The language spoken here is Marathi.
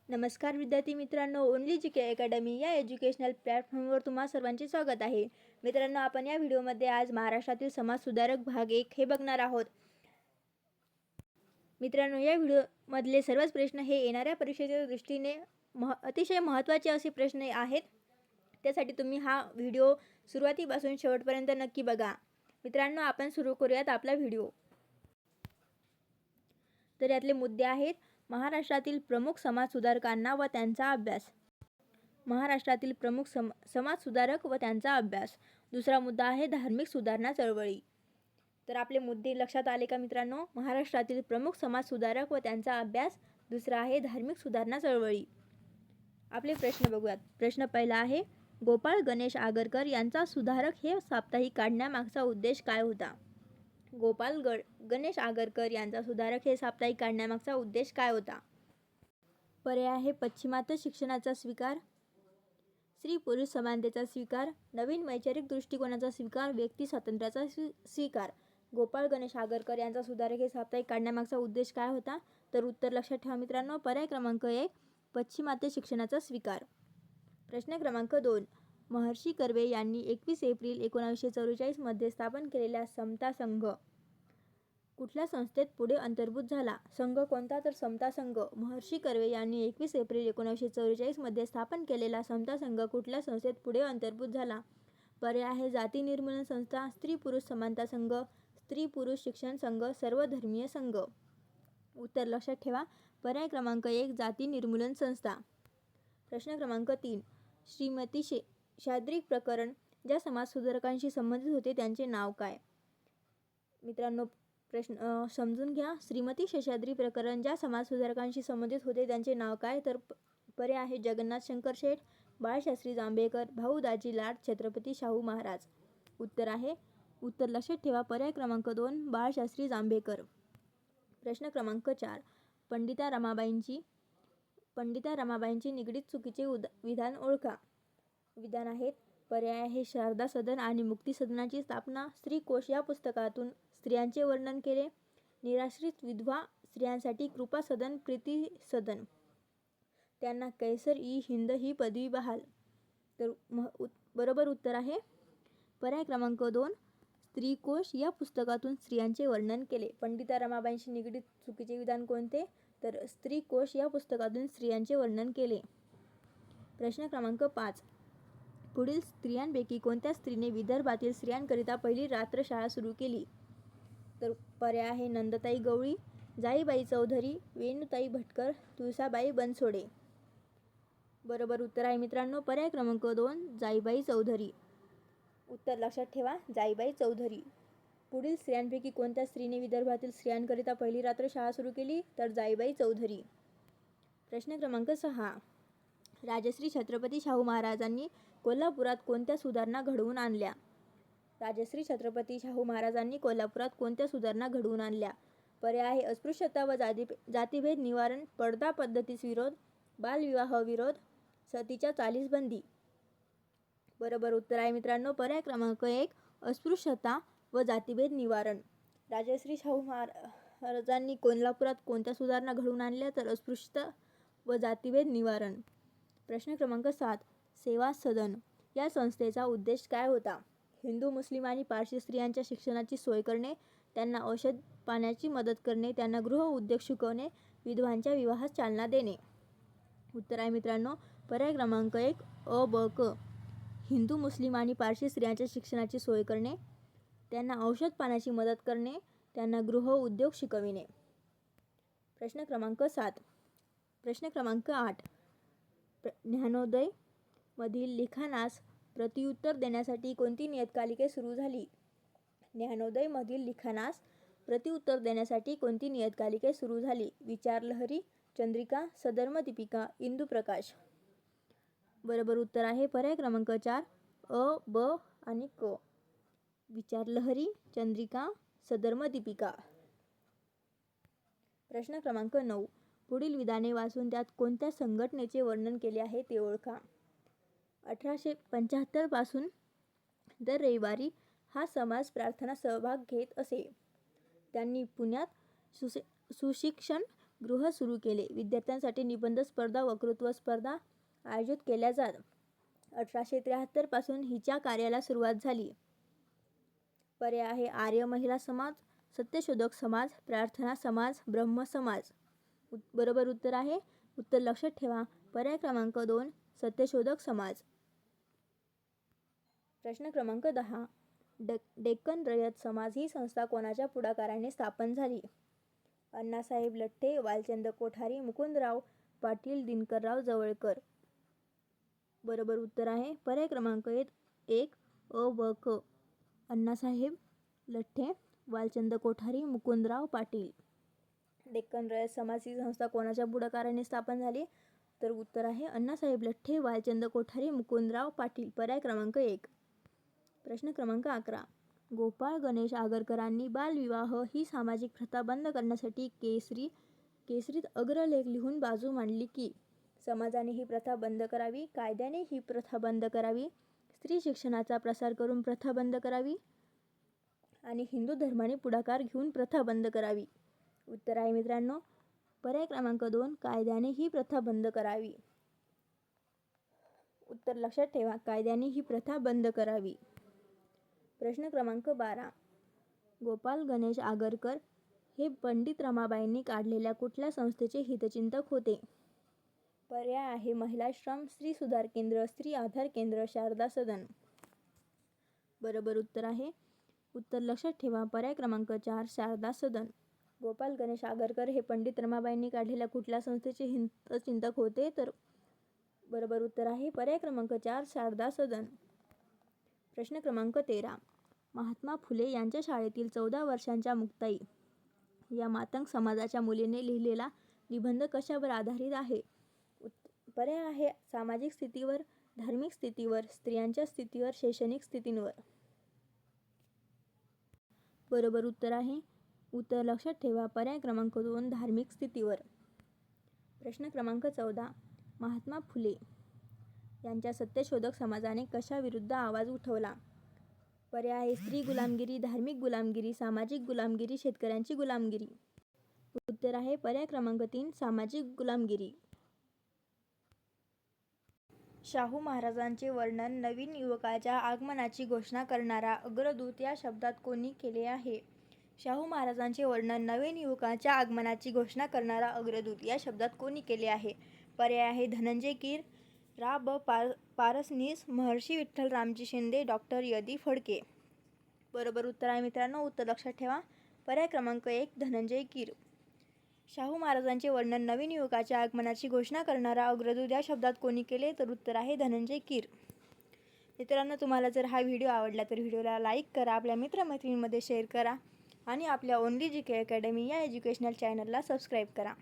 नमस्कार विद्यार्थी मित्रांनो, ओनली जी के अकॅडमी या एज्युकेशनल प्लॅटफॉर्मवर तुम्हा सर्वांचे स्वागत आहे. मित्रांनो, आपण या व्हिडिओमध्ये आज महाराष्ट्रातील समाजसुधारक भाग 1 हे बघणार आहोत. मित्रांनो, या व्हिडिओमधले सर्वच प्रश्न हे येणाऱ्या परीक्षेच्या दृष्टीने अतिशय महत्त्वाचे असे प्रश्न आहेत. त्यासाठी तुम्ही हा व्हिडिओ सुरुवातीपासून शेवटपर्यंत नक्की बघा. मित्रांनो, आपण सुरू करूयात आपला व्हिडिओ. तर यातले मुद्दे आहेत: महाराष्ट्रातील प्रमुख समाजसुधारकांना व त्यांचा अभ्यास. महाराष्ट्रातील प्रमुख समाजसुधारक व त्यांचा अभ्यास. दुसरा मुद्दा आहे धार्मिक सुधारणा चळवळी. तर आपले मुद्दे लक्षात आले का मित्रांनो? महाराष्ट्रातील प्रमुख समाजसुधारक व त्यांचा अभ्यास. दुसरा आहे धार्मिक सुधारणा चळवळी. आपले प्रश्न बघूयात. प्रश्न पहिला आहे, गोपाळ गणेश आगरकर यांचा सुधारक हे साप्ताहिक काढण्यामागचा उद्देश काय होता? गोपाळ गणेश आगरकर यांचा सुधारक हे साप्ताहिक काढण्यामागचा उद्देश काय होता? पर्याय आहे पश्चिमात्य शिक्षणाचा स्वीकार, स्त्री पुरुष समानतेचा स्वीकार, नवीन वैचारिक दृष्टिकोनाचा स्वीकार, व्यक्ती स्वातंत्र्याचा स्वीकार. गोपाळ गणेश आगरकर यांचा सुधारक हे साप्ताहिक काढण्यामागचा उद्देश काय होता? तर उत्तर लक्षात ठेवा मित्रांनो, पर्याय क्रमांक 1 पश्चिमात्य शिक्षणाचा स्वीकार. प्रश्न क्रमांक 2, महर्षी कर्वे यांनी 21 एप्रिल 1944 मध्ये स्थापन केलेला समता संघ कुठल्या संस्थेत पुढे अंतर्भूत झाला? संघ कोणता? तर समता संघ. महर्षी कर्वे यांनी 21 एप्रिल 1944 मध्ये स्थापन केलेला समता संघ कुठल्या संस्थेत पुढे अंतर्भूत झाला? पर्याय आहे जाती निर्मूलन संस्था, स्त्री पुरुष समानता संघ, स्त्री पुरुष शिक्षण संघ, सर्वधर्मीय संघ. उत्तर लक्षात ठेवा, पर्याय क्रमांक 1 जाती निर्मूलन संस्था. प्रश्न क्रमांक 3, श्रीमती शेषाद्री प्रकरण ज्या समाजसुधारकांशी संबंधित होते त्यांचे नाव काय? मित्रांनो, प्रश्न समजून घ्या. श्रीमती शेषाद्री प्रकरण ज्या समाजसुधारकांशी संबंधित होते त्यांचे नाव काय? तर पर्याय आहे जगन्नाथ शंकर शेठ, बाळशास्त्री जांभेकर, भाऊ दाजी लाड, छत्रपती शाहू महाराज. उत्तर लक्षात ठेवा, पर्याय क्रमांक 2 बाळशास्त्री जांभेकर. प्रश्न क्रमांक 4, पंडिता रमाबाईंची निगडीत चुकीचे विधान ओळखा. विधान आहेत. पर्याय आहे शारदा सदन आणि मुक्ती सदनाची स्थापना, स्त्री कोश या पुस्तकातून स्त्रियांचे वर्णन केले, निराश्रित विधवा स्त्रियांसाठी कृपा सदन, प्रीती सदन, त्यांना कैसर ई हिंद ही पदवी बहाल. तर बरोबर उत्तर आहे पर्याय क्रमांक 2 स्त्री कोश या पुस्तकातून स्त्रियांचे वर्णन केले. पंडिता रमाबाईंशी निगडीत चुकीचे विधान कोणते? तर स्त्री कोश या पुस्तकातून स्त्रियांचे वर्णन केले. प्रश्न क्रमांक 5, पुढील स्त्रियांपैकी कोणत्या स्त्रीने विदर्भातील स्त्रियांकरिता पहिली रात्रशाळा सुरू केली? तर पर्याय आहे नंदताई गवळी, जाईबाई चौधरी, वेणुताई भटकर, तुळसाबाई बनसोडे. बरोबर उत्तर आहे मित्रांनो, पर्याय क्रमांक 2 जाईबाई चौधरी. उत्तर लक्षात ठेवा, जाईबाई चौधरी. पुढील स्त्रियांपैकी कोणत्या स्त्रीने विदर्भातील स्त्रियांकरिता पहिली रात्रशाळा सुरू केली? तर जाईबाई चौधरी. प्रश्न क्रमांक 6, राजश्री छत्रपती शाहू महाराजांनी कोल्हापुरात कोणत्या सुधारणा घडवून आणल्या? राजश्री छत्रपती शाहू महाराजांनी कोल्हापुरात कोणत्या सुधारणा घडवून आणल्या? पर्याय आहे अस्पृश्यता व जातीभेद निवारण, पडदा पद्धतीस विरोध, बालविवाह विरोध, सतीच्या चालीस बंदी. बरोबर उत्तर आहे मित्रांनो, पर्याय क्रमांक 1 अस्पृश्यता व जातीभेद निवारण. राजश्री शाहू महाराजांनी कोल्हापुरात कोणत्या सुधारणा घडवून आणल्या? तर अस्पृश्यता व जातीभेद निवारण. प्रश्न क्रमांक 7, सेवा सदन या संस्थेचा उद्देश काय होता? हिंदू, मुस्लिम आणि पारशी स्त्रियांच्या शिक्षणाची सोय करणे, त्यांना औषध पाण्याची मदत करणे, त्यांना गृह उद्योग शिकवणे, विधवांच्या विवाहास चालना देणे. उत्तर आहे मित्रांनो, पर्याय क्रमांक 1 अ ब क. हिंदू, मुस्लिम आणि पारशी स्त्रियांच्या शिक्षणाची सोय करणे, त्यांना औषध पाण्याची मदत करणे, त्यांना गृह उद्योग शिकविणे. प्रश्न क्रमांक 7. प्रश्न क्रमांक 8, ज्ञानोदय मधील लिखाणास प्रत्युत्तर देण्यासाठी कोणती नियतकालिके सुरू झाली? ज्ञानोदय मधील लिखाणास प्रत्युत्तर देण्यासाठी कोणती नियतकालिके सुरू झाली? विचारलहरी, चंद्रिका, सधर्म दीपिका, इंदुप्रकाश. बरोबर उत्तर आहे पर्याय क्रमांक 4 अ, ब आणि क. विचारलहरी, चंद्रिका, सधर्म दीपिका. प्रश्न क्रमांक 9, पुढील विधाने वाचून त्यात कोणत्या संघटनेचे वर्णन केले आहे ते ओळखा. 1875 पासून दर रविवारी हा समाज प्रार्थना सहभाग घेत असे. त्यांनी पुण्यात सुशिक्षण गृह सुरू केले. विद्यार्थ्यांसाठी निबंध स्पर्धा, वक्तृत्व स्पर्धा आयोजित केल्या जात. 1873 पासून हिच्या कार्याला सुरुवात झाली. पर्याय आहे आर्य महिला समाज, सत्यशोधक समाज, प्रार्थना समाज, ब्रह्म समाज. बरोबर उत्तर आहे, उत्तर लक्षात ठेवा, पर्याय क्रमांक 2 सत्यशोधक समाज. प्रश्न क्रमांक 10. डेक्कन रयत समाज ही संस्था कोणाच्या पुढाकाराने स्थापन झाली? अण्णासाहेब लठ्ठे, वालचंद कोठारी, मुकुंदराव पाटील, दिनकरराव जवळकर. बरोबर उत्तर आहे पर्याय क्रमांक 1 अ व क. अण्णासाहेब लठ्ठे, वालचंद कोठारी, मुकुंदराव पाटील. डेक्कन रयत समाज ही संस्था कोणाच्या पुढाकाराने स्थापन झाली? तर उत्तर आहे अण्णासाहेब लठ्ठे, वालचंद कोठारी, मुकुंदराव पाटील. पर्याय क्रमांक 1. प्रश्न क्रमांक 11. गोपाळ गणेश आगरकरांनी बालविवाह ही सामाजिक प्रथा बंद करण्यासाठी केसरीत अग्रलेख लिहून बाजू मांडली की? समाजाने ही प्रथा बंद करावी, कायद्याने ही प्रथा बंद करावी, स्त्री शिक्षणाचा प्रसार करून प्रथा बंद करावी आणि हिंदू धर्माने पुढाकार घेऊन प्रथा बंद करावी. उत्तर आहे मित्रांनो पर्याय क्रमांक 2 कायद्याने ही प्रथा बंद करावी. उत्तर लक्षात ठेवा, कायद्याने ही प्रथा बंद करावी. प्रश्न क्रमांक 12. गोपाळ गणेश आगरकर हे पंडित रमाबाईंनी काढलेल्या कुठल्या संस्थेचे हितचिंतक होते? पर्याय आहे महिलाश्रम, स्त्री सुधार केंद्र, स्त्री आधार केंद्र, शारदा सदन. बरोबर उत्तर आहे, उत्तर लक्षात ठेवा, पर्याय क्रमांक 4 शारदा सदन. गोपाळ गणेश आगरकर हे पंडित रमाबाईंनी काढलेल्या कुठल्या संस्थेचे हितचिंतक होते? तर बरोबर उत्तर आहे पर्याय क्रमांक 4 शारदा सदन. प्रश्न क्रमांक 13. महात्मा फुले यांच्या शाळेतील 14 वर्षांच्या मुक्ताई या मातंग समाजाच्या मुलीने लिहिलेला निबंध कशावर आधारित आहे? पर्याय आहे सामाजिक स्थितीवर, धार्मिक स्थितीवर, स्त्रियांच्या स्थितीवर, शैक्षणिक स्थितींवर. बरोबर उत्तर आहे, उत्तर लक्षात ठेवा, पर्याय क्रमांक 2 धार्मिक स्थितीवर. प्रश्न क्रमांक 14. महात्मा फुले यांच्या सत्यशोधक समाजाने कशाविरुद्ध आवाज उठवला? पर्याय आहे स्त्री गुलामगिरी, धार्मिक गुलामगिरी, सामाजिक गुलामगिरी, शेतकऱ्यांची गुलामगिरी. उत्तर आहे पर्याय क्रमांक 3 सामाजिक गुलामगिरी. शाहू महाराजांचे वर्णन नवीन युवकाच्या आगमनाची घोषणा करणारा अग्रदूत या शब्दात कोणी केले आहे? शाहू महाराजांचे वर्णन नवीन युवकाच्या आगमनाची घोषणा करणारा अग्रदूत या शब्दात कोणी केले आहे? पर्याय आहे धनंजय कीर, रा. ब. पारसनीस, महर्षी विठ्ठल रामजी शिंदे, डॉक्टर य. दी. फडके. बरोबर उत्तर आहे मित्रांनो, उत्तर लक्षात ठेवा, पर्याय क्रमांक 1 धनंजय कीर. शाहू महाराजांचे वर्णन नवीन युवकाच्या आगमनाची घोषणा करणारा अग्रदूत या शब्दात कोणी केले? तर उत्तर आहे धनंजय कीर. मित्रांनो, तुम्हाला जर हा व्हिडिओ आवडला तर व्हिडिओला लाईक करा, आपल्या मित्रमैत्रिणींमध्ये शेअर करा आणि आपल्या ओनली जी के अकॅडमी या एज्युकेशनल चॅनलला सबस्क्राईब करा.